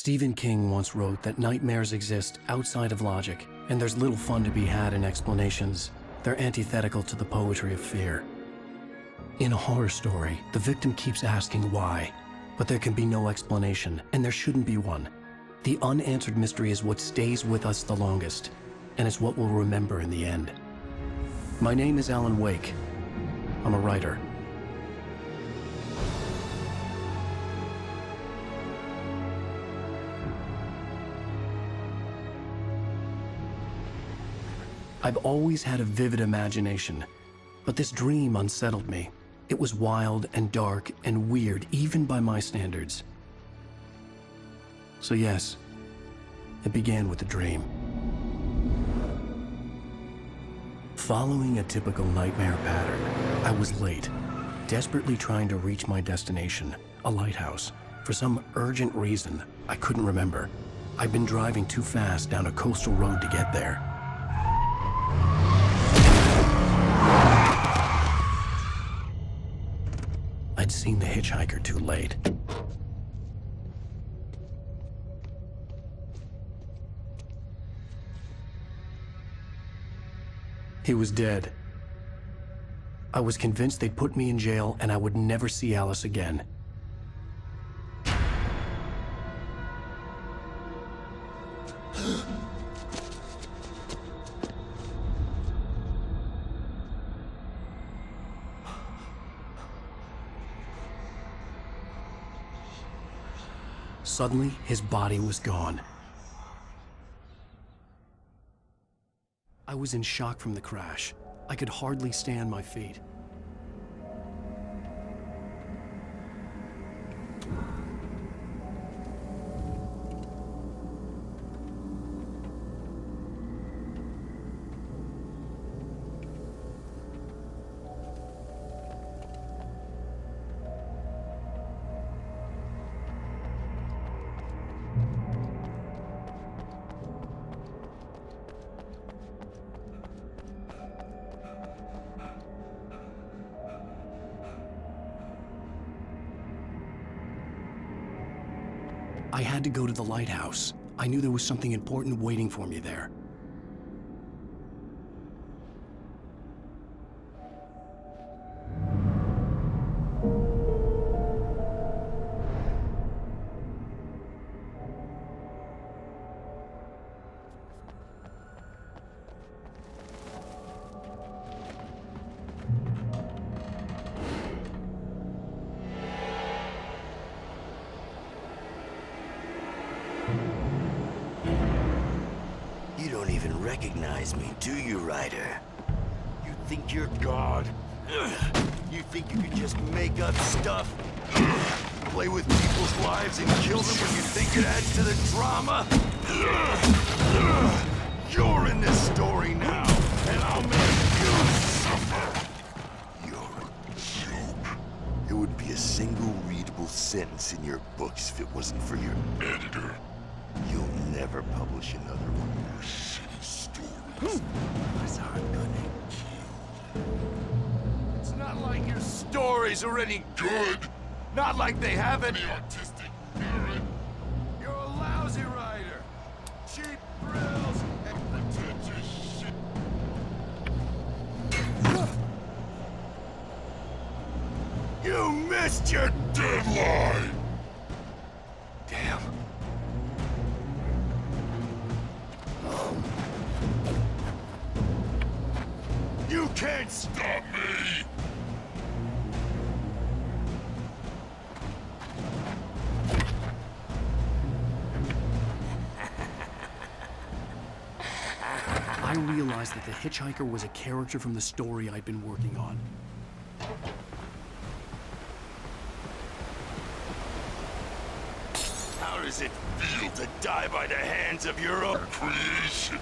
Stephen King once wrote that nightmares exist outside of logic, and there's little fun to be had in explanations. They're antithetical to the poetry of fear. In a horror story, the victim keeps asking why, but there can be no explanation, and there shouldn't be one. The unanswered mystery is what stays with us the longest, and it's what we'll remember in the end. My name is Alan Wake. I'm a writer. I've always had a vivid imagination, but this dream unsettled me. It was wild and dark and weird, even by my standards. So yes, it began with a dream. Following a typical nightmare pattern, I was late, desperately trying to reach my destination, a lighthouse. For some urgent reason, I couldn't remember. I'd been driving too fast down a coastal road to get there. I'd seen the hitchhiker too late. He was dead. I was convinced they'd put me in jail and I would never see Alice again. Suddenly, his body was gone. I was in shock from the crash. I could hardly stay on my feet. I had to go to the lighthouse. I knew there was something important waiting for me there. You don't even recognize me, do you, Ryder? You think you're God? You think you can just make up stuff? Play with people's lives and kill them when you think it adds to the drama? You're in this story now, and I'll make you suffer! You're a joke. It would be a single readable sentence in your books if it wasn't for your editor. You'll never publish another one of your shitty stories. That's how I'm gonna kill you. It's not like your stories are any good. Not like they have any artistic merit. You're a lousy writer. Cheap thrills and pretentious shit. You missed your deadline! Damn. You can't stop me! I realized that the hitchhiker was a character from the story I'd been working on. How does it feel to die by the hands of your own creation?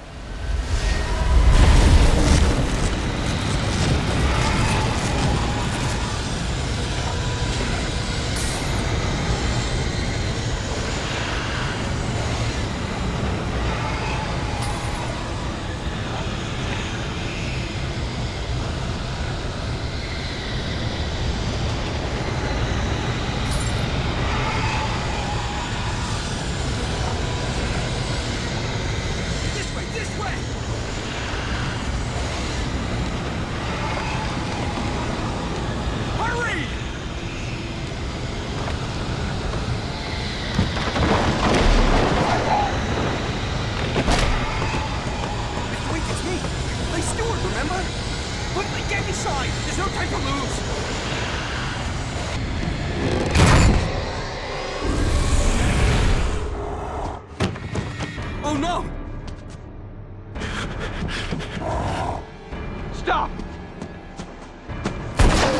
Oh no! Stop!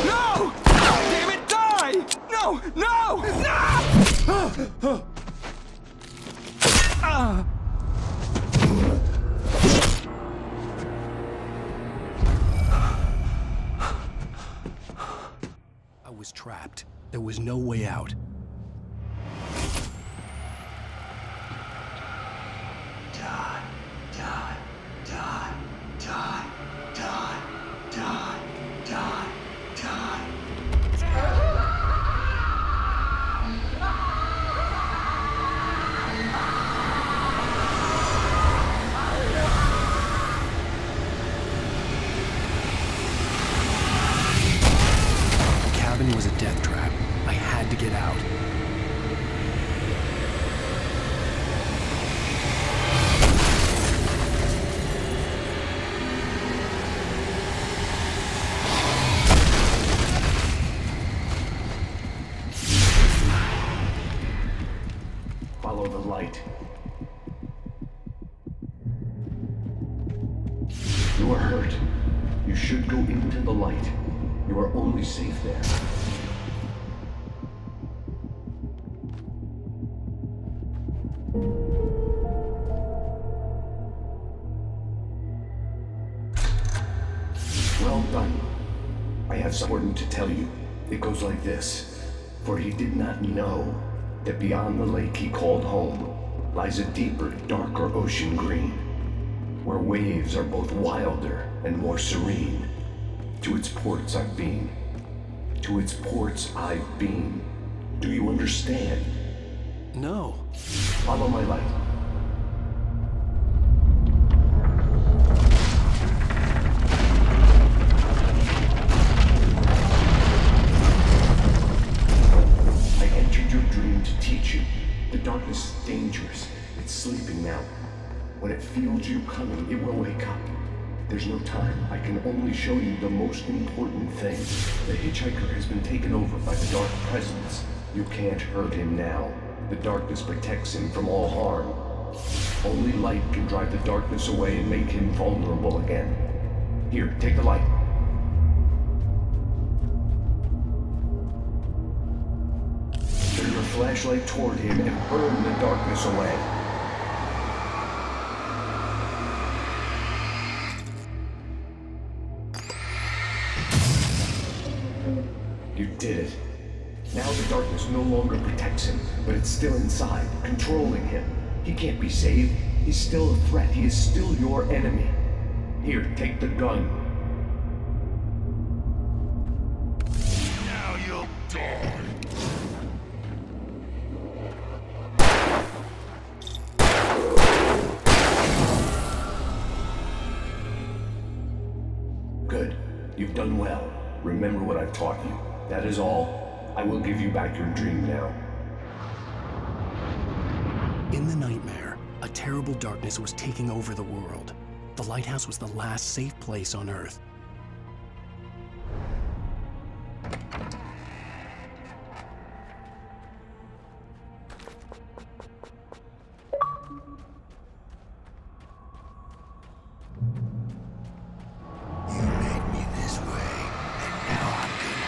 No! Damn it, die! No! No! No! I was trapped. There was no way out. Die, die, die, die, die, die, die, die. The cabin was a death trap. I had to get out. Follow the light. You are hurt. You should go into the light. You are only safe there. Well done. I have something important to tell you. It goes like this. For he did not know that beyond the lake he called home lies a deeper, darker ocean green, where waves are both wilder and more serene. To its ports I've been. To its ports I've been. Do you understand? No. Follow my light. I entered your dream to teach you. The darkness is dangerous. It's sleeping now. When it feels you coming, it will wake up. There's no time. I can only show you the most important thing. The hitchhiker has been taken over by the dark presence. You can't hurt him now. The darkness protects him from all harm. Only light can drive the darkness away and make him vulnerable again. Here, take the light. Turn your flashlight toward him and burn the darkness away. You did it. Now the darkness no longer protects him, but it's still inside, controlling him. He can't be saved. He's still a threat. He is still your enemy. Here, take the gun. Now you'll die. Good. You've done well. Remember what I've taught you. That is all. I will give you back your dream now. In the nightmare, a terrible darkness was taking over the world. The lighthouse was the last safe place on Earth. You made me this way, and now I'm gonna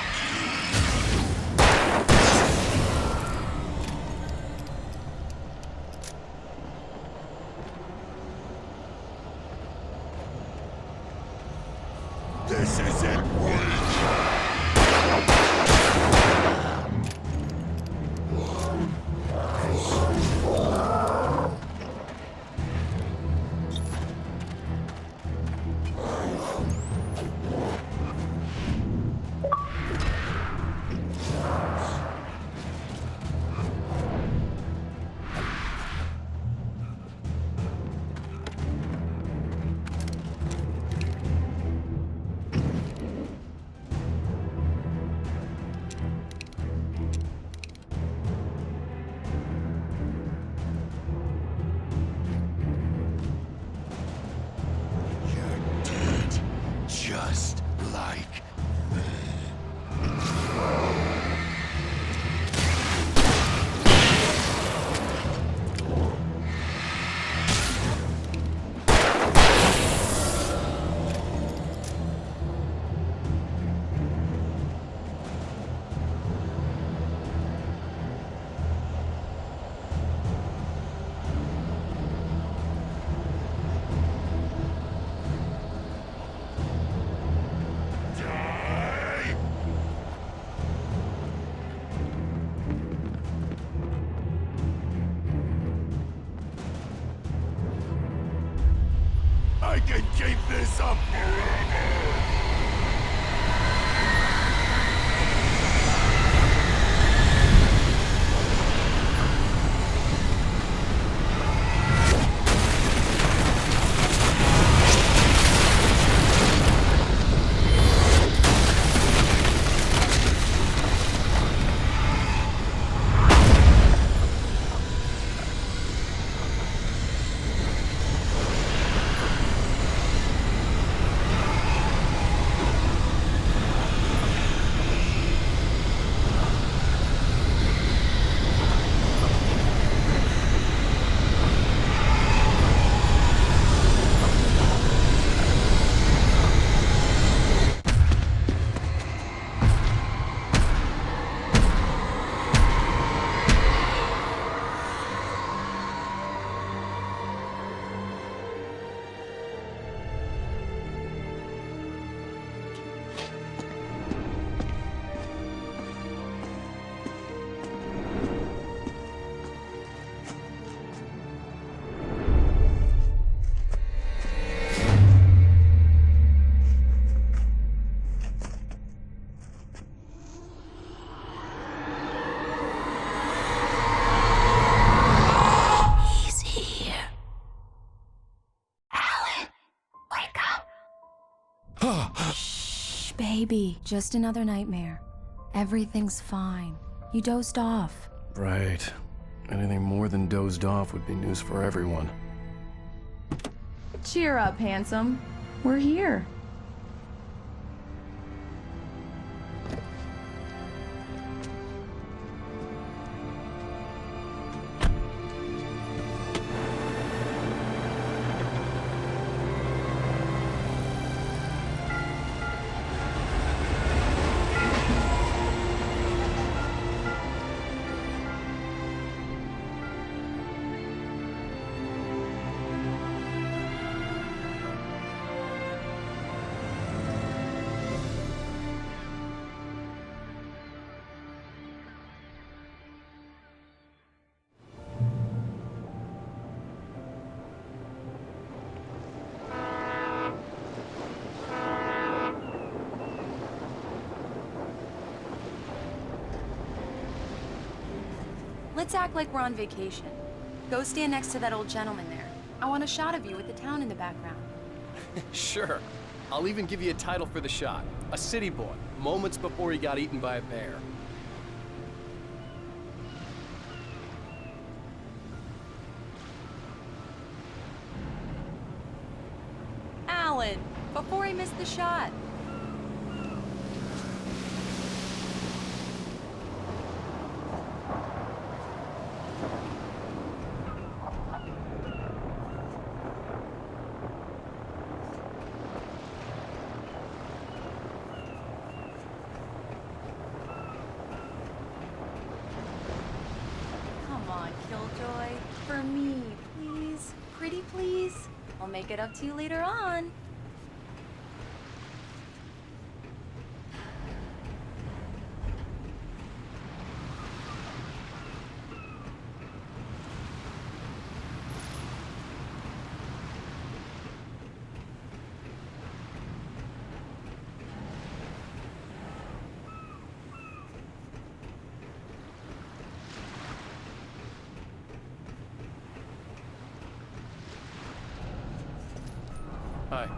Baby, just another nightmare. Everything's fine. You dozed off. Right. Anything more than dozed off would be news for everyone. Cheer up, handsome. We're here. Let's act like we're on vacation. Go stand next to that old gentleman there. I want a shot of you with the town in the background. Sure. I'll even give you a title for the shot. A city boy, moments before he got eaten by a bear. Alan, before he missed the shot. Killjoy, for me, please. Pretty please. I'll make it up to you later on. Hi.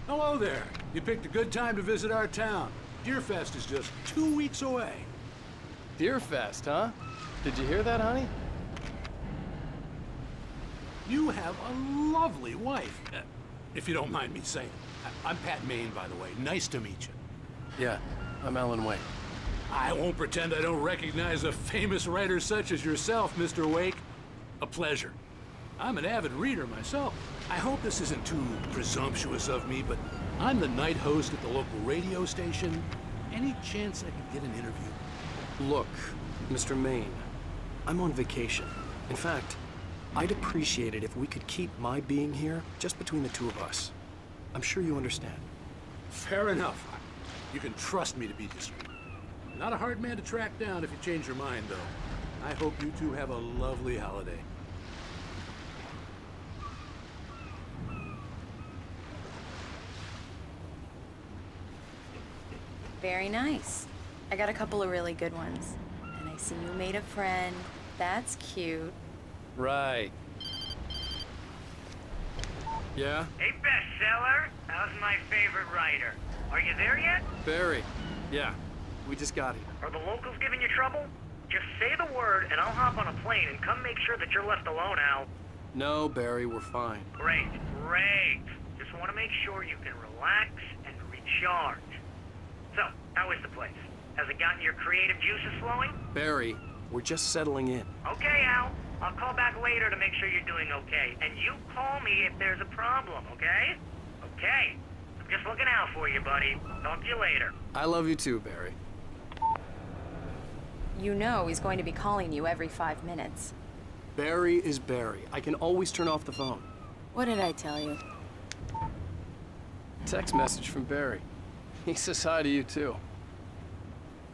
Hello there. You picked a good time to visit our town. Deerfest is just 2 weeks away. Deerfest, huh? Did you hear that, honey? You have a lovely wife, if you don't mind me saying. I'm Pat Maine, by the way. Nice to meet you. Yeah, I'm Alan Wake. I won't pretend I don't recognize a famous writer such as yourself, Mr. Wake. A pleasure. I'm an avid reader myself. I hope this isn't too presumptuous of me, but I'm the night host at the local radio station. Any chance I could get an interview? Look, Mr. Maine, I'm on vacation. In fact, I'd appreciate it if we could keep my being here just between the two of us. I'm sure you understand. Fair enough. You can trust me to be discreet. Not a hard man to track down if you change your mind, though. I hope you two have a lovely holiday. Very nice. I got a couple of really good ones. And I see you made a friend. That's cute. Right. Yeah? Hey, bestseller. How's my favorite writer? Are you there yet? Barry. Yeah. We just got here. Are the locals giving you trouble? Just say the word and I'll hop on a plane and come make sure that you're left alone, Al. No, Barry, we're fine. Great, great. Just want to make sure you can relax and recharge. So, how is the place? Has it gotten your creative juices flowing? Barry, we're just settling in. Okay, Al. I'll call back later to make sure you're doing okay. And you call me if there's a problem, okay? Okay. I'm just looking out for you, buddy. Talk to you later. I love you too, Barry. You know he's going to be calling you every 5 minutes. Barry is Barry. I can always turn off the phone. What did I tell you? Text message from Barry. He says hi to you too.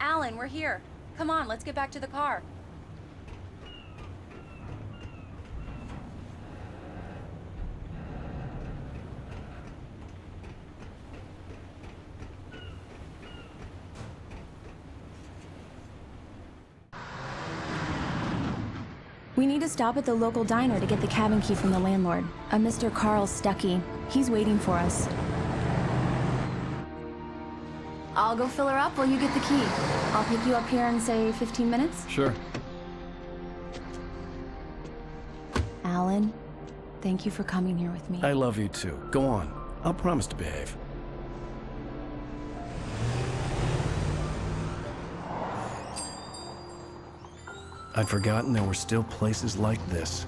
Alan, we're here. Come on, let's get back to the car. We need to stop at the local diner to get the cabin key from the landlord, a Mr. Carl Stuckey. He's waiting for us. I'll go fill her up while you get the key. I'll pick you up here in, say, 15 minutes? Sure. Alan, thank you for coming here with me. I love you too. Go on. I'll promise to behave. I'd forgotten there were still places like this.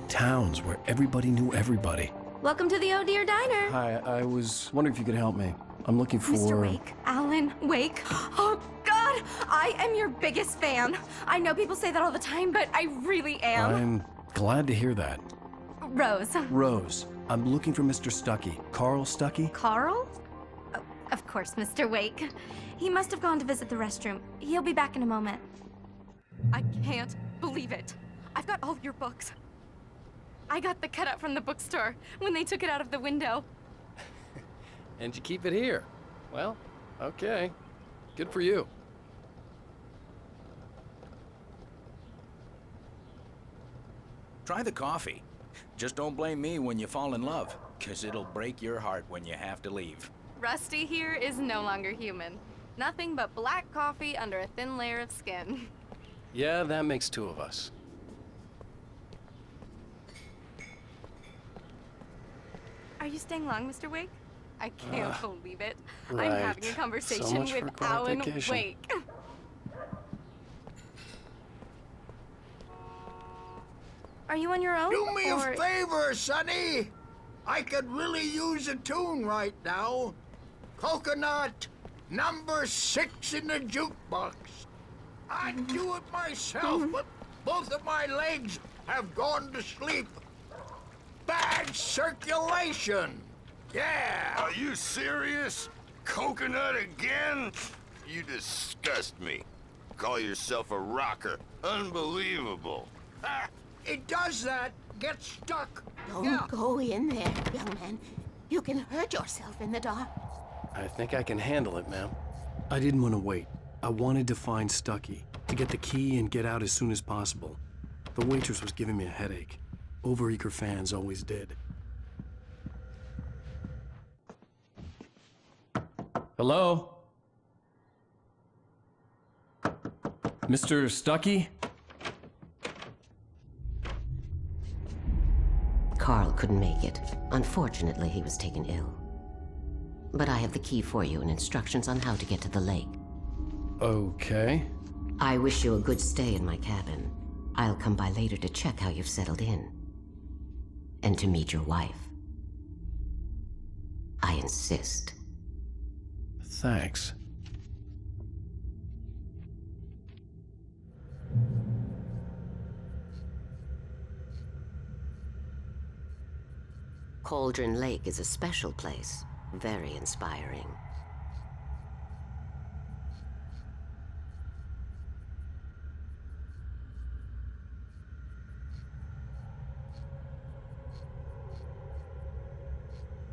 Towns where everybody knew everybody. Welcome to the Oh Dear Diner. Hi, I was wondering if you could help me. I'm looking for... Mr. Wake, Alan Wake. Oh, God, I am your biggest fan. I know people say that all the time, but I really am. I'm glad to hear that. Rose. Rose, I'm looking for Mr. Stuckey. Carl Stuckey? Carl? Oh, of course, Mr. Wake. He must have gone to visit the restroom. He'll be back in a moment. I can't believe it. I've got all your books. I got the cutout from the bookstore when they took it out of the window. And you keep it here. Well, okay. Good for you. Try the coffee. Just don't blame me when you fall in love, 'cause it'll break your heart when you have to leave. Rusty here is no longer human. Nothing but black coffee under a thin layer of skin. Yeah, that makes two of us. Are you staying long, Mr. Wake? I can't believe it. Right. I'm having a conversation So much for with quiet Alan vacation. Wake. Are you on your own? Do me or... a favor, Sonny. I could really use a tune right now. Coconut, number 6 in the jukebox. I'd do it myself, but both of my legs have gone to sleep. Bad circulation. Yeah. Are you serious? Coconut again? You disgust me. Call yourself a rocker. Unbelievable. It does that. Get stuck. Don't go in there, young man. You can hurt yourself in the dark. I think I can handle it, ma'am. I didn't want to wait. I wanted to find Stuckey, to get the key and get out as soon as possible. The waitress was giving me a headache. Overeager fans always did. Hello? Mr. Stuckey? Carl couldn't make it. Unfortunately, he was taken ill. But I have the key for you and instructions on how to get to the lake. Okay. I wish you a good stay in my cabin. I'll come by later to check how you've settled in. And to meet your wife. I insist. Thanks. Cauldron Lake is a special place. Very inspiring.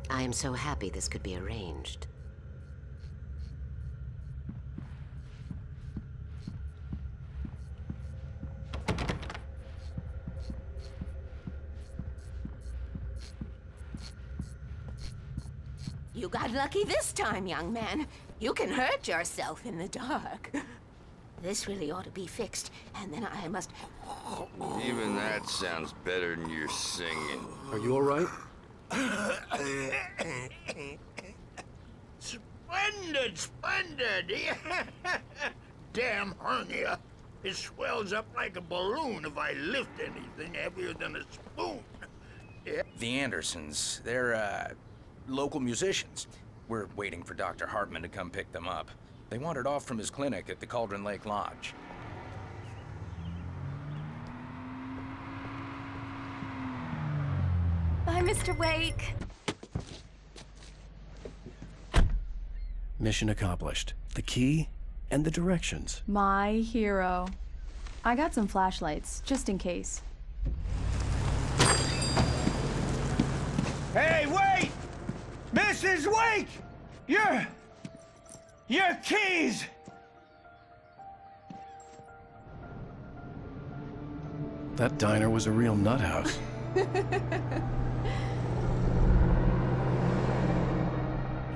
I am so happy this could be arranged. You got lucky this time, young man. You can hurt yourself in the dark. This really ought to be fixed, and then I must... Even that sounds better than your singing. Are you all right? Splendid, splendid! Damn hernia. It swells up like a balloon if I lift anything heavier than a spoon. Yeah. The Andersons, they're, local musicians. We're waiting for Dr. Hartman to come pick them up. They wandered off from his clinic at the Cauldron Lake Lodge. Bye, Mr. Wake. Mission accomplished. The key and the directions. My hero. I got some flashlights, just in case. Hey, wait! Mrs. Wake! Your keys! That diner was a real nut house.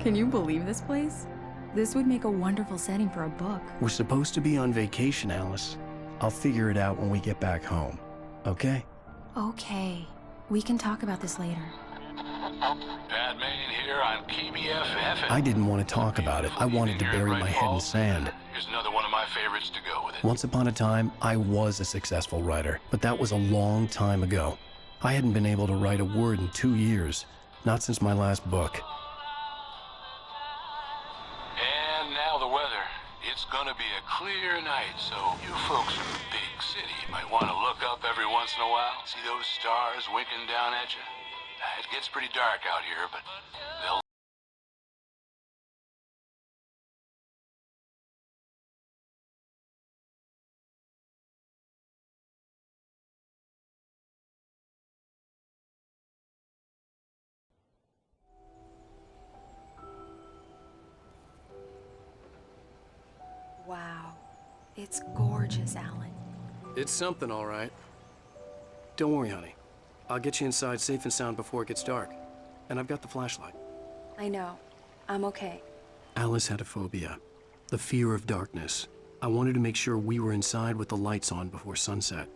Can you believe this place? This would make a wonderful setting for a book. We're supposed to be on vacation, Alice. I'll figure it out when we get back home. Okay? Okay. We can talk about this later. Bad man here on KBFF. I didn't want to talk about it. I wanted to bury my head in sand. Here's another one of my favorites to go with it. Once upon a time, I was a successful writer, but that was a long time ago. I hadn't been able to write a word in 2 years, not since my last book. And now the weather. It's gonna be a clear night, so you folks in the big city might want to look up every once in a while. See those stars winking down at you? It gets pretty dark out here, but they'll... Wow. It's gorgeous, Alan. It's something, all right. Don't worry, honey. I'll get you inside safe and sound before it gets dark. And I've got the flashlight. I know. I'm okay. Alice had a phobia, the fear of darkness. I wanted to make sure we were inside with the lights on before sunset.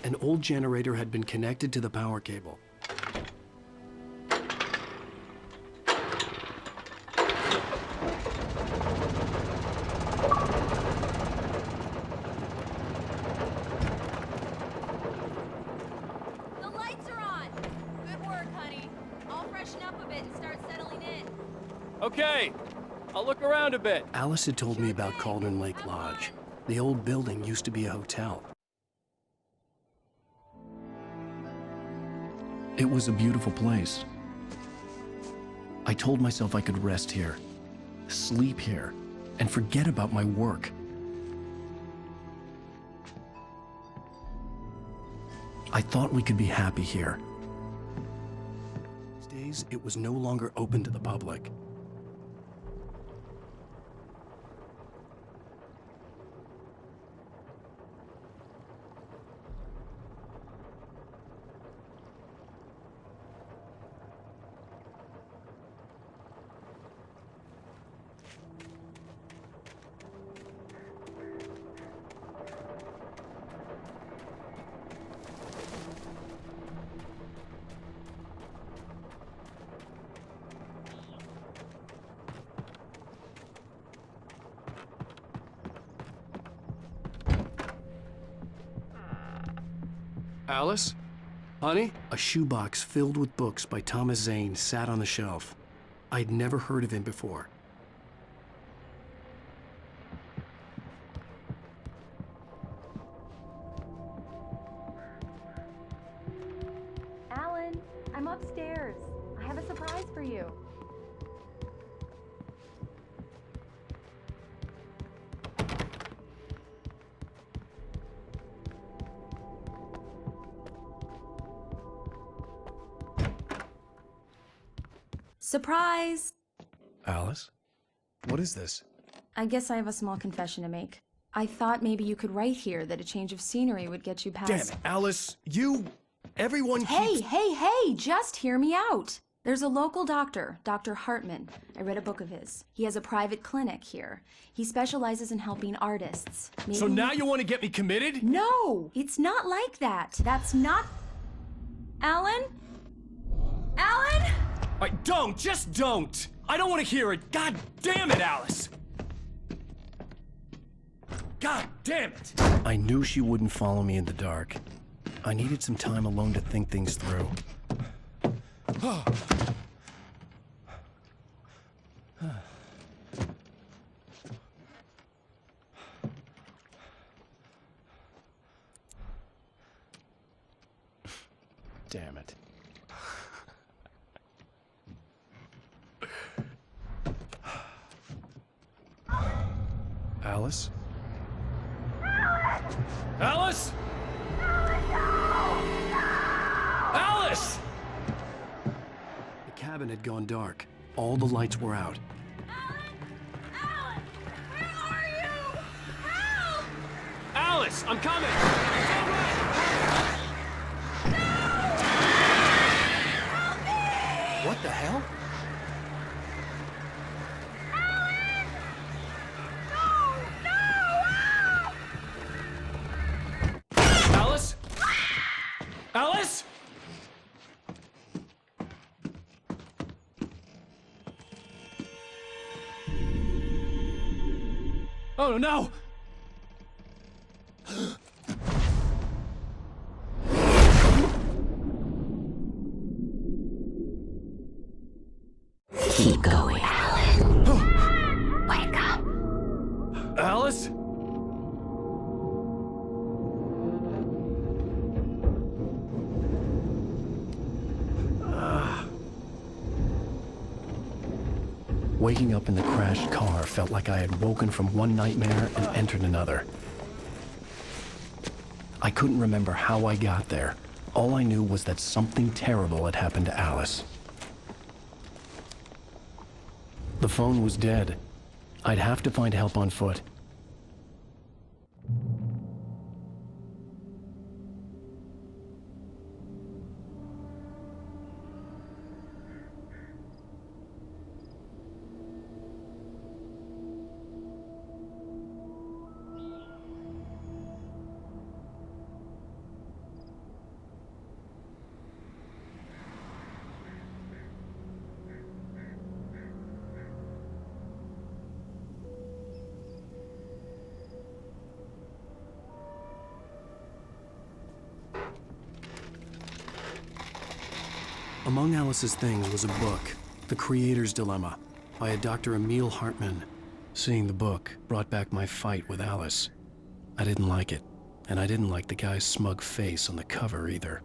An old generator had been connected to the power cable. The lights are on! Good work, honey. I'll freshen up a bit and start settling in. Okay, I'll look around a bit. Alice had told me about Cauldron Lake Lodge. The old building used to be a hotel. It was a beautiful place. I told myself I could rest here, sleep here, and forget about my work. I thought we could be happy here. These days, it was no longer open to the public. Alice? Honey? A shoebox filled with books by Thomas Zane sat on the shelf. I'd never heard of him before. Alan, I'm upstairs. I have a surprise for you. Surprise! Alice? What is this? I guess I have a small confession to make. I thought maybe you could write here that a change of scenery would get you past... Damn it, Alice! Everyone Hey, keeps... hey! Just hear me out! There's a local doctor, Dr. Hartman. I read a book of his. He has a private clinic here. He specializes in helping artists. Maybe... So now you want to get me committed? No! It's not like that. That's not... Alan? Alan? Just don't! I don't want to hear it! God damn it, Alice! God damn it! I knew she wouldn't follow me in the dark. I needed some time alone to think things through. Damn it. Alice? Alice? Alice! The cabin had gone dark. All the lights were out. Alice, I'm coming! What the hell? Alice? Alice? Oh no! Keep going, Alan. Wake up. Alice? Waking up in the crashed car felt like I had woken from one nightmare and entered another. I couldn't remember how I got there. All I knew was that something terrible had happened to Alice. The phone was dead. I'd have to find help on foot. Among Alice's things was a book, The Creator's Dilemma, by a Dr. Emil Hartman. Seeing the book brought back my fight with Alice. I didn't like it, and I didn't like the guy's smug face on the cover either.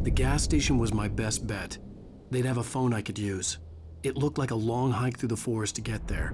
The gas station was my best bet. They'd have a phone I could use. It looked like a long hike through the forest to get there.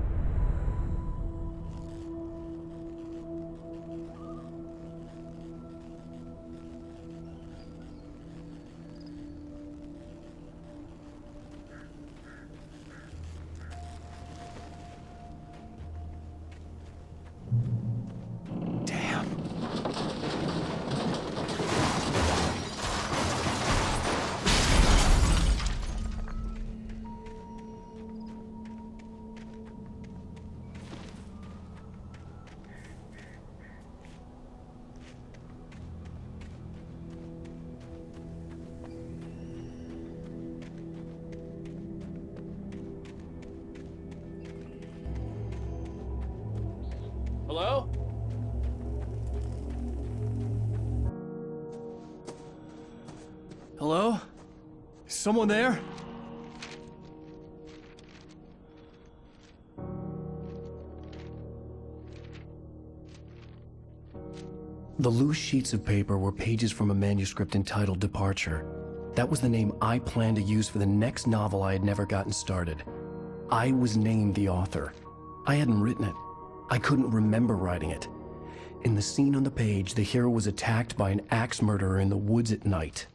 Hello? Hello? Is someone there? The loose sheets of paper were pages from a manuscript entitled Departure. That was the name I planned to use for the next novel I had never gotten started. I was named the author. I hadn't written it. I couldn't remember writing it. In the scene on the page, the hero was attacked by an axe murderer in the woods at night.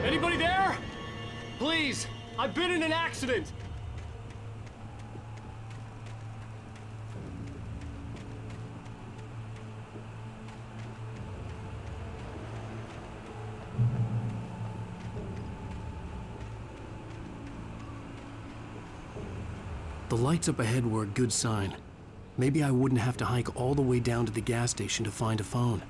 Anybody there? Please, I've been in an accident. The lights up ahead were a good sign. Maybe I wouldn't have to hike all the way down to the gas station to find a phone.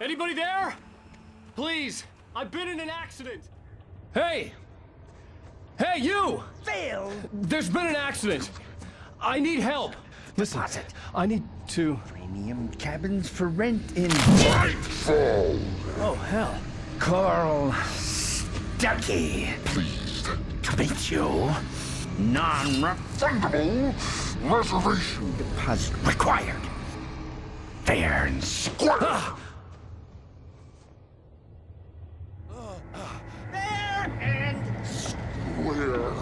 Anybody there? Please, I've been in an accident. Hey! Hey, you! Phil! There's been an accident! I need help! Listen, I need to... Premium cabins for rent in... Nightfall! Oh, hell. Carl Stuckey. Pleased To meet you. Non-refundable reservation deposit required. Fair and square. Fair and square.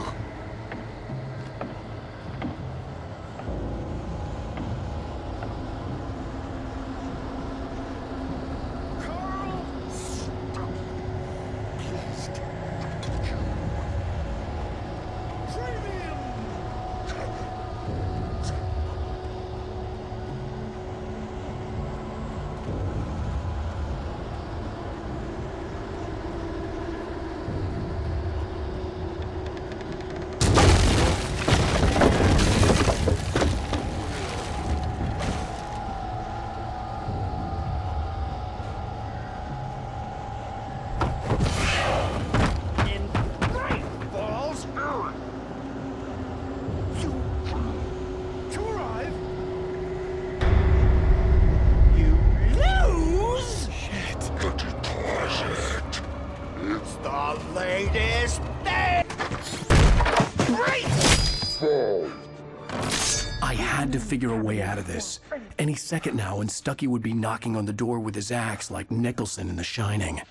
I had to figure a way out of this. Any second now, and Stuckey would be knocking on the door with his axe like Nicholson in The Shining.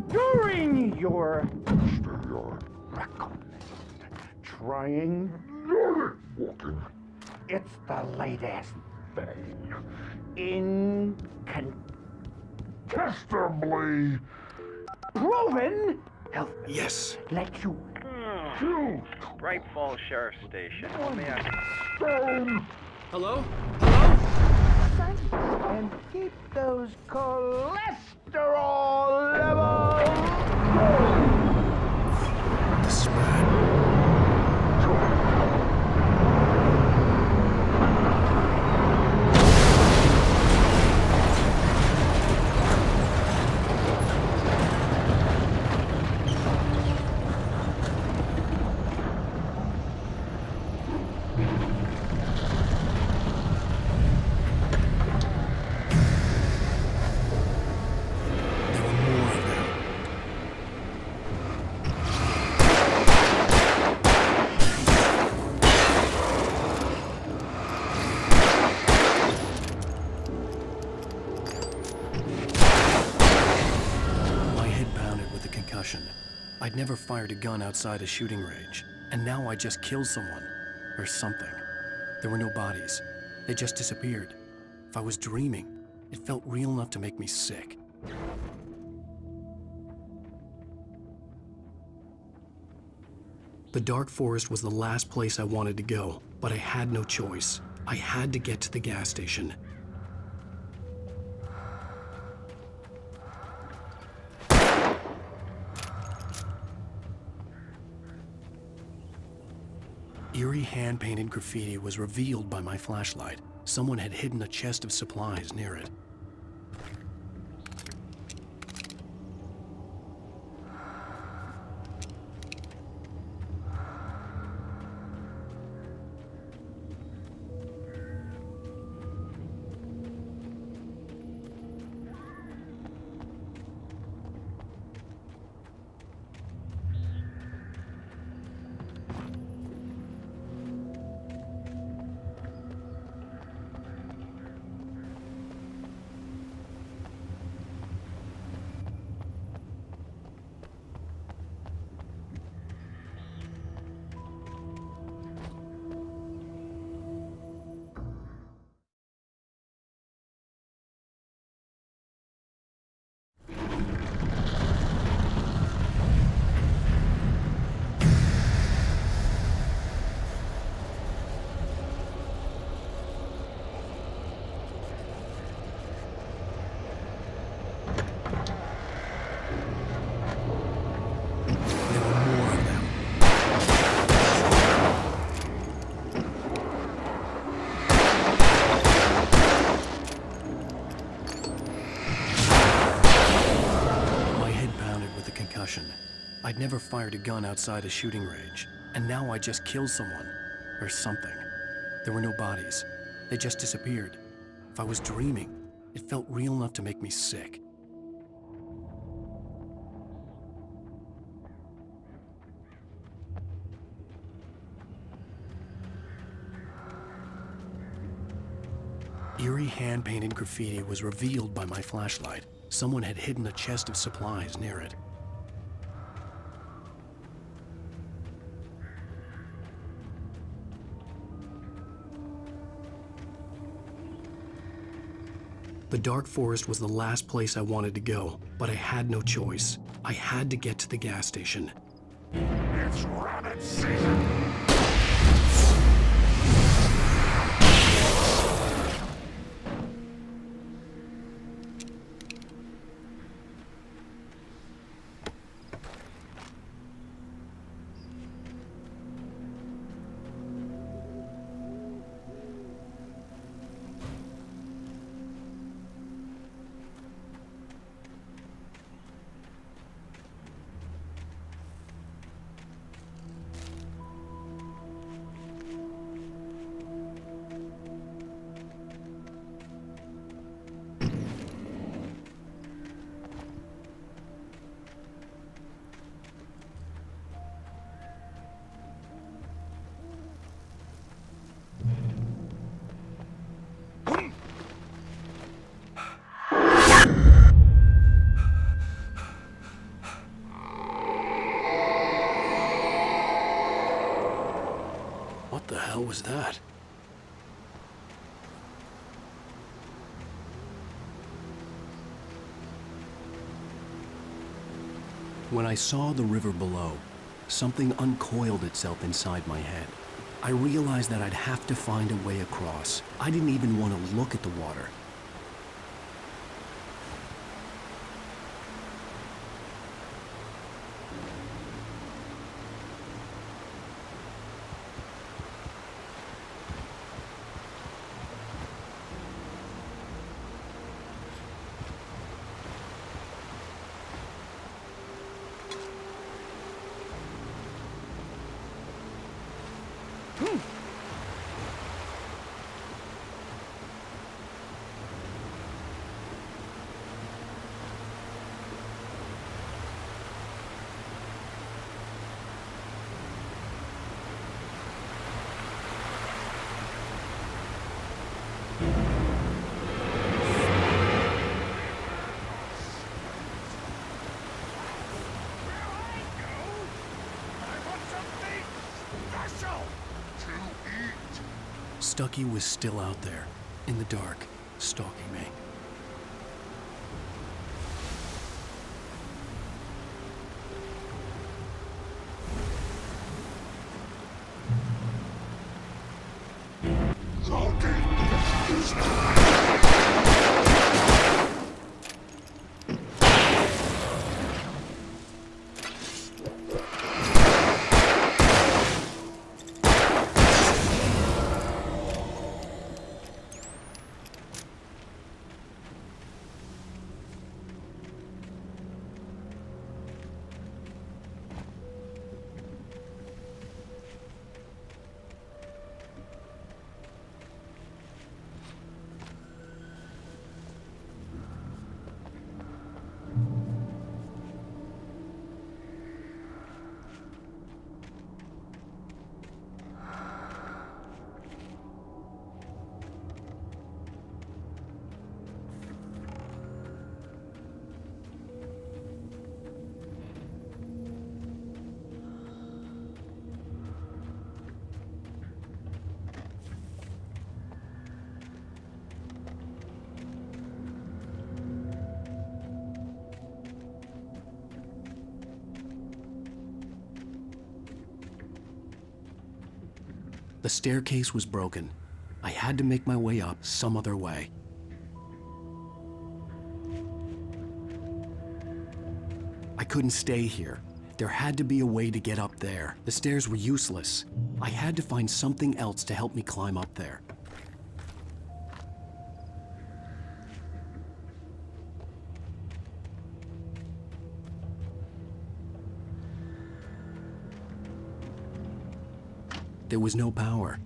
During your trying walking. It's the latest thing. Incontestably proven. Help me. Yes. Let you Bright Falls Sheriff Station. Hello? and keep those cholesterol levels. This is bad. never fired a gun outside a shooting range, and now I just killed someone. Or something. There were no bodies. They just disappeared. If I was dreaming, it felt real enough to make me sick. The dark forest was the last place I wanted to go, but I had no choice. I had to get to the gas station. Eerie hand-painted graffiti was revealed by my flashlight. Someone had hidden a chest of supplies near it. I'd never fired a gun outside a shooting range, and now I just killed someone. Or something. There were no bodies. They just disappeared. If I was dreaming, it felt real enough to make me sick. Eerie hand-painted graffiti was revealed by my flashlight. Someone had hidden a chest of supplies near it. The dark forest was the last place I wanted to go, but I had no choice. I had to get to the gas station. It's rabbit season! What the hell was that? When I saw the river below, something uncoiled itself inside my head. I realized that I'd have to find a way across. I didn't even want to look at the water. Stucky was still out there, in the dark, stalking me. The staircase was broken. I had to make my way up some other way. I couldn't stay here. There had to be a way to get up there. The stairs were useless. I had to find something else to help me climb up there. There was no power.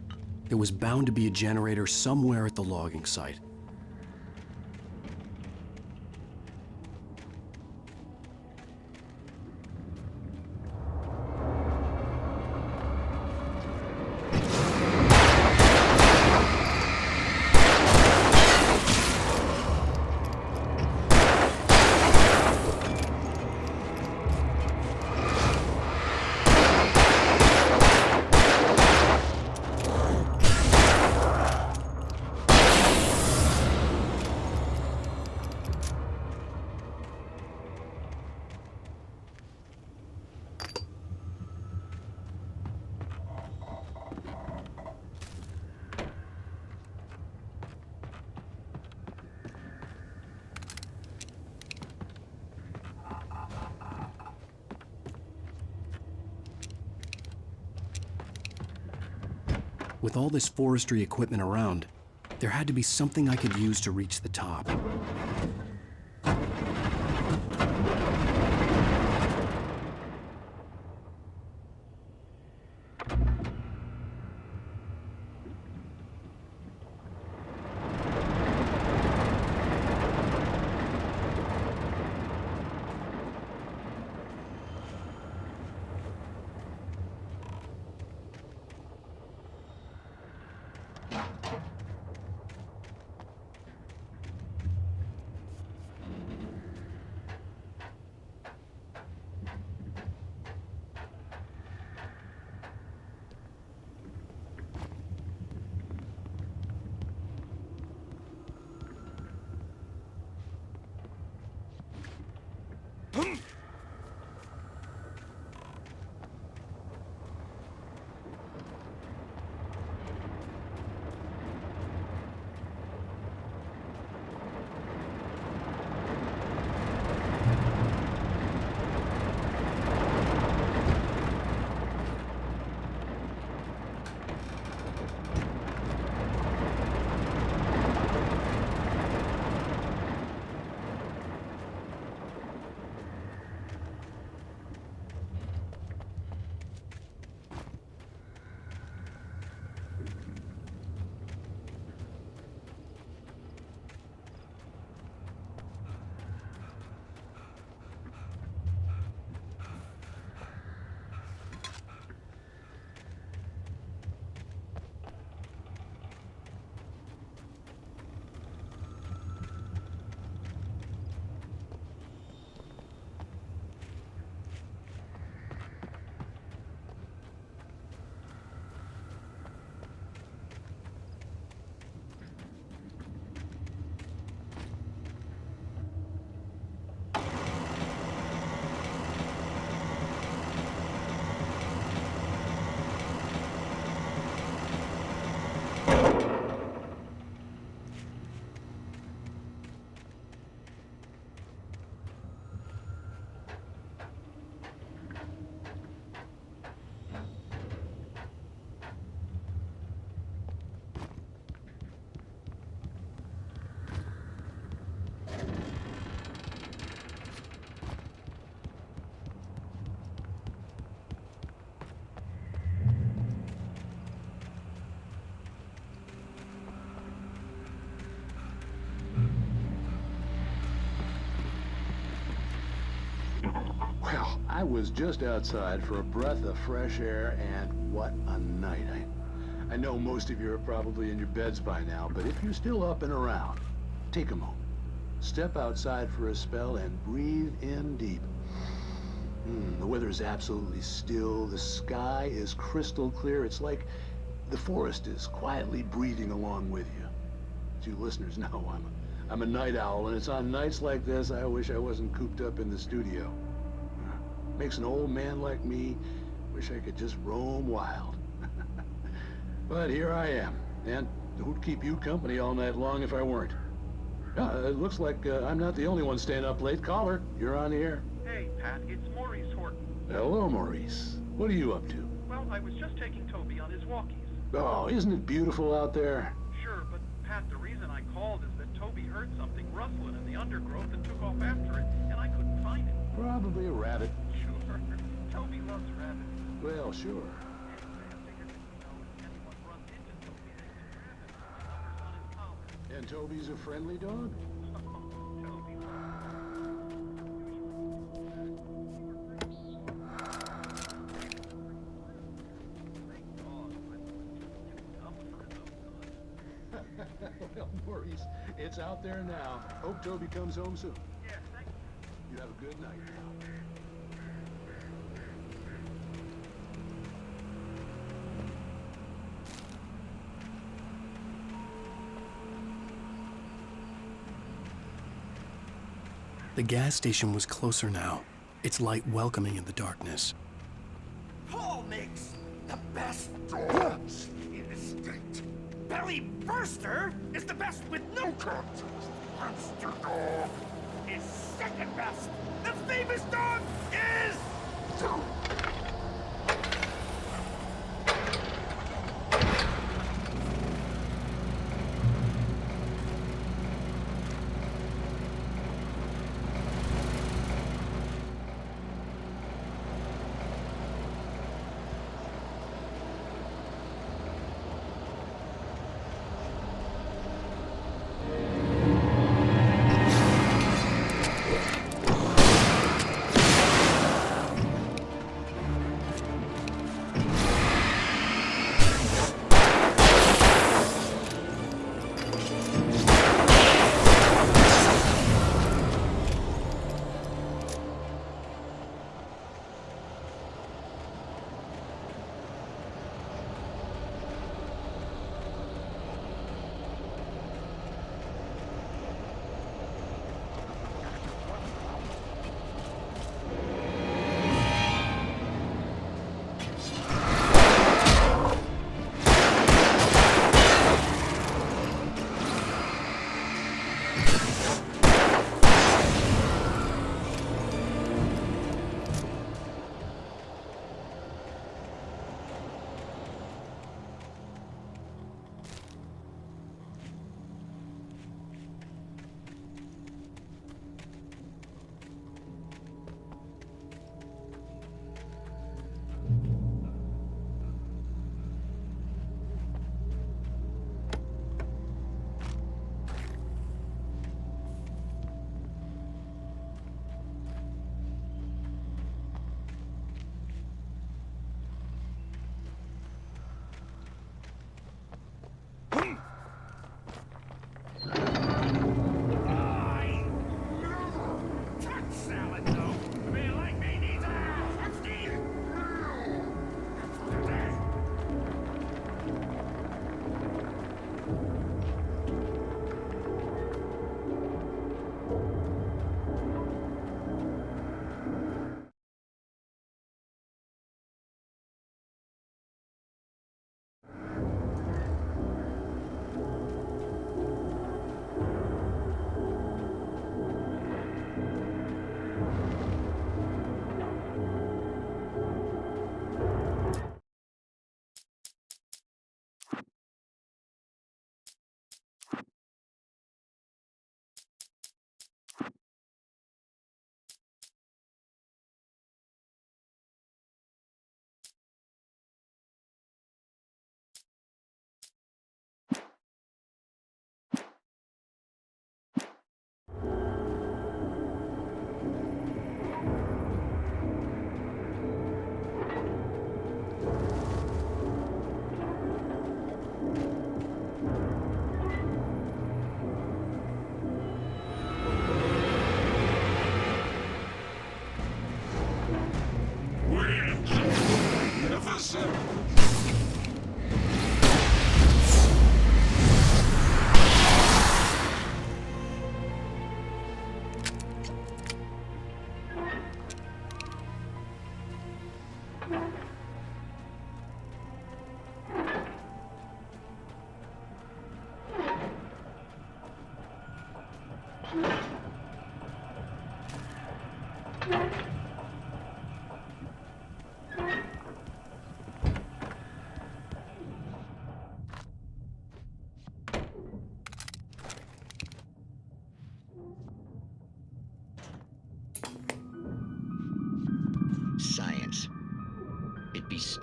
There was bound to be a generator somewhere at the logging site. With all this forestry equipment around, there had to be something I could use to reach the top. I was just outside for a breath of fresh air, and what a night. I know most of you are probably in your beds by now, but if you're still up and around, take a moment. Step outside for a spell and breathe in deep. The weather is absolutely still. The sky is crystal clear. It's like the forest is quietly breathing along with you. As you listeners know, I'm a night owl, and it's on nights like this I wish I wasn't cooped up in the studio. Makes an old man like me wish I could just roam wild. But here I am, and who'd keep you company all night long if I weren't? It looks like I'm not the only one staying up late. Caller, you're on the air. Hey, Pat, it's Maurice Horton. Hello, Maurice. What are you up to? Well, I was just taking Toby on his walkies. Oh, isn't it beautiful out there? Sure, but Pat, the reason I called is that Toby heard something rustling in the undergrowth and took off after it, and I couldn't find it. Probably a rabbit. Sure. Toby loves rabbits. Well, sure. And Toby's a friendly dog? Well, Maurice, it's out there now. Hope Toby comes home soon. Yeah, thank you. You have a good night. The gas station was closer now, its light welcoming in the darkness. Paul makes the best dogs in the state. Belly Burster is the best with no contest. Monster Dog is second best. The famous dog is...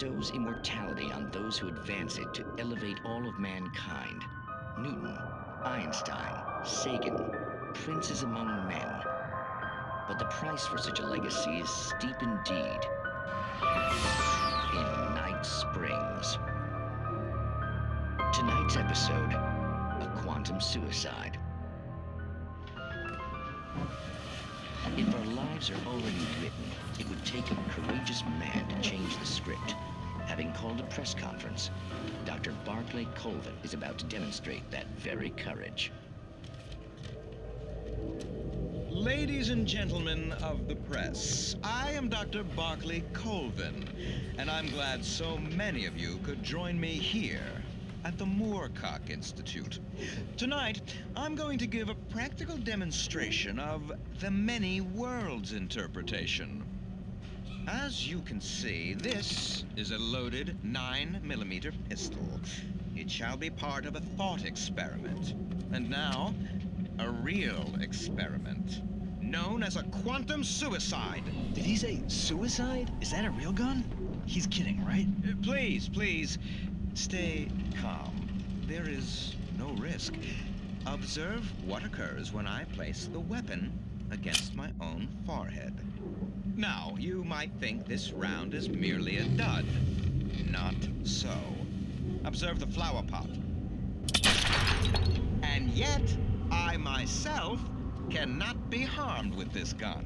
bestows immortality on those who advance it to elevate all of mankind. Newton, Einstein, Sagan, princes among men. But the price for such a legacy is steep indeed. In Night Springs. Tonight's episode, a quantum suicide. If our lives are already written, it would take a courageous man to change the script. Having called a press conference, Dr. Barclay Colvin is about to demonstrate that very courage. Ladies and gentlemen of the press, I am Dr. Barclay Colvin, and I'm glad so many of you could join me here at the Moorcock Institute. Tonight, I'm going to give a practical demonstration of the many worlds interpretation. As you can see, this is a loaded 9mm pistol. It shall be part of a thought experiment. And now, a real experiment, known as a quantum suicide. Did he say suicide? Is that a real gun? He's kidding, right? Please, stay calm. There is no risk. Observe what occurs when I place the weapon against my own forehead. Now, you might think this round is merely a dud. Not so. Observe the flower pot. And yet, I myself cannot be harmed with this gun.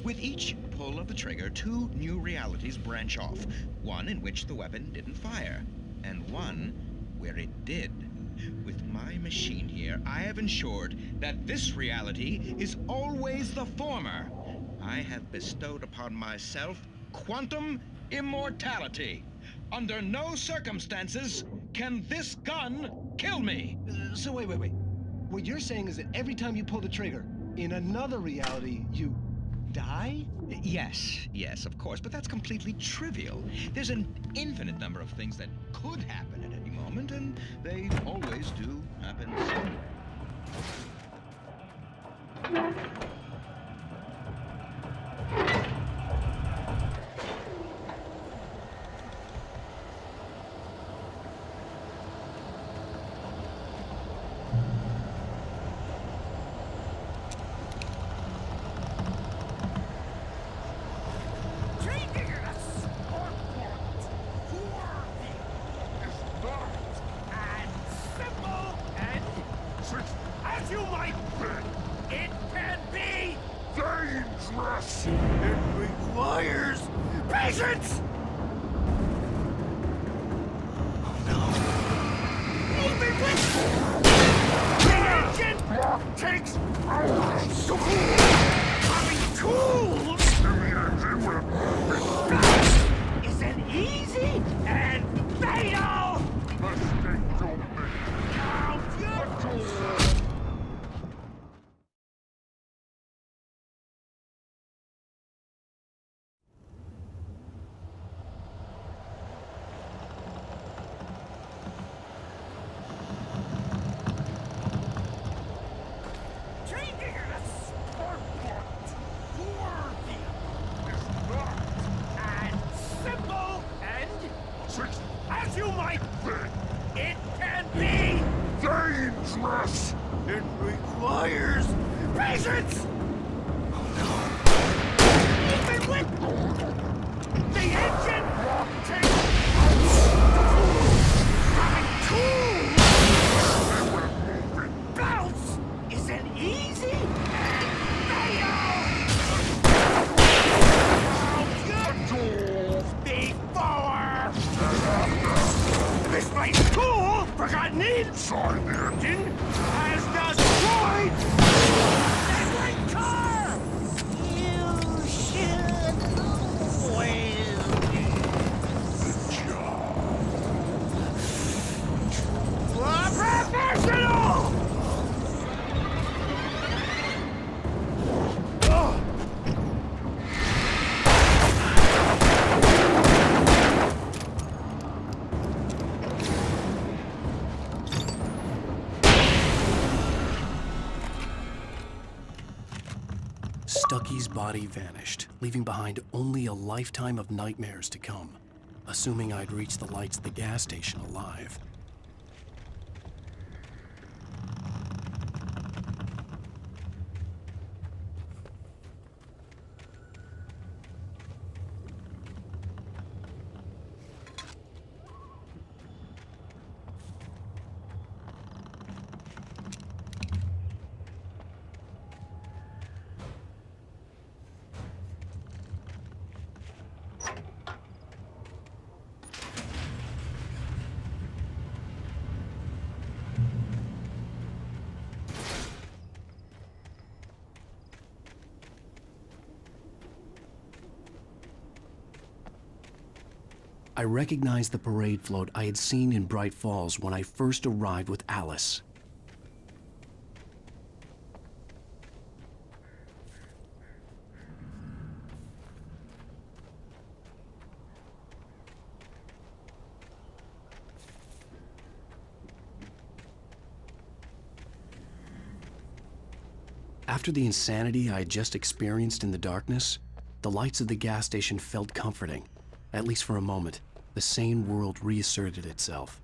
With each pull of the trigger, two new realities branch off. One in which the weapon didn't fire, and one where it did. With my machine here, I have ensured that this reality is always the former. I have bestowed upon myself quantum immortality. Under no circumstances can this gun kill me. So wait. What you're saying is that every time you pull the trigger, in another reality, you die? Yes, of course, but that's completely trivial. There's an infinite number of things that could happen at any moment, and they always do happen. You might think it can be dangerous. It requires patience. Oh no! Even with the engine takes hours to cool. Having tools isn't easy and fatal. Mistake don't make. Count your tools. As you might think, it can be dangerous. It requires patience. Oh no! Even with the engine takes having tools. Bounce isn't easy and this nice tool, forgotten inside the engine, has destroyed every car! You should always do the job. A professional! Stucky's body vanished, leaving behind only a lifetime of nightmares to come. assuming I'd reach the lights at the gas station alive. I recognized the parade float I had seen in Bright Falls when I first arrived with Alice. After the insanity I had just experienced in the darkness, the lights of the gas station felt comforting, at least for a moment. The sane world reasserted itself.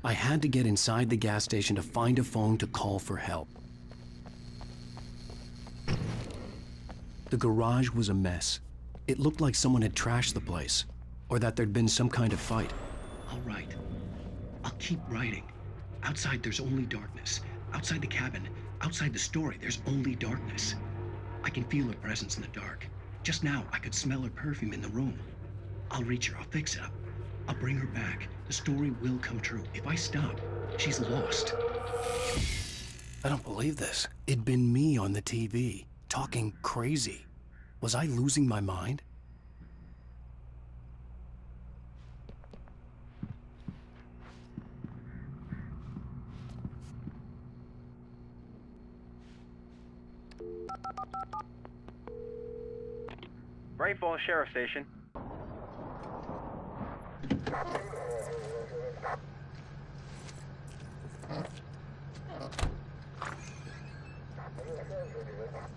I had to get inside the gas station to find a phone to call for help. The garage was a mess. It looked like someone had trashed the place, or that there'd been some kind of fight. All right. I'll keep writing. Outside, there's only darkness. Outside the cabin, outside the story, there's only darkness. I can feel her presence in the dark. Just now, I could smell her perfume in the room. I'll reach her. I'll fix it up. I'll bring her back. The story will come true. If I stop, she's lost. I don't believe this. It'd been me on the TV, talking crazy. Was I losing my mind? Bright Falls Sheriff Station.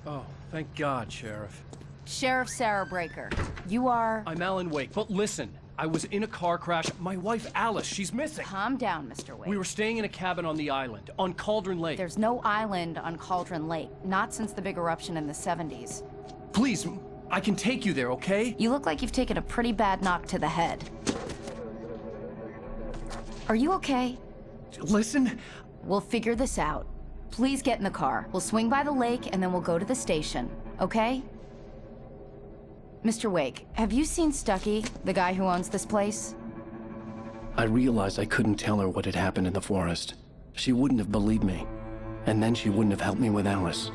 Oh, thank God, Sheriff. Sheriff Sarah Breaker, you are... I'm Alan Wake, but listen, I was in a car crash. My wife, Alice, she's missing. Calm down, Mr. Wake. We were staying in a cabin on the island, on Cauldron Lake. There's no island on Cauldron Lake, not since the big eruption in the 70s. Please, I can take you there, okay? You look like you've taken a pretty bad knock to the head. Are you okay? Listen. We'll figure this out. Please get in the car. We'll swing by the lake and then we'll go to the station, okay? Mr. Wake, have you seen Stucky, the guy who owns this place? I realized I couldn't tell her what had happened in the forest. She wouldn't have believed me. And then she wouldn't have helped me with Alice.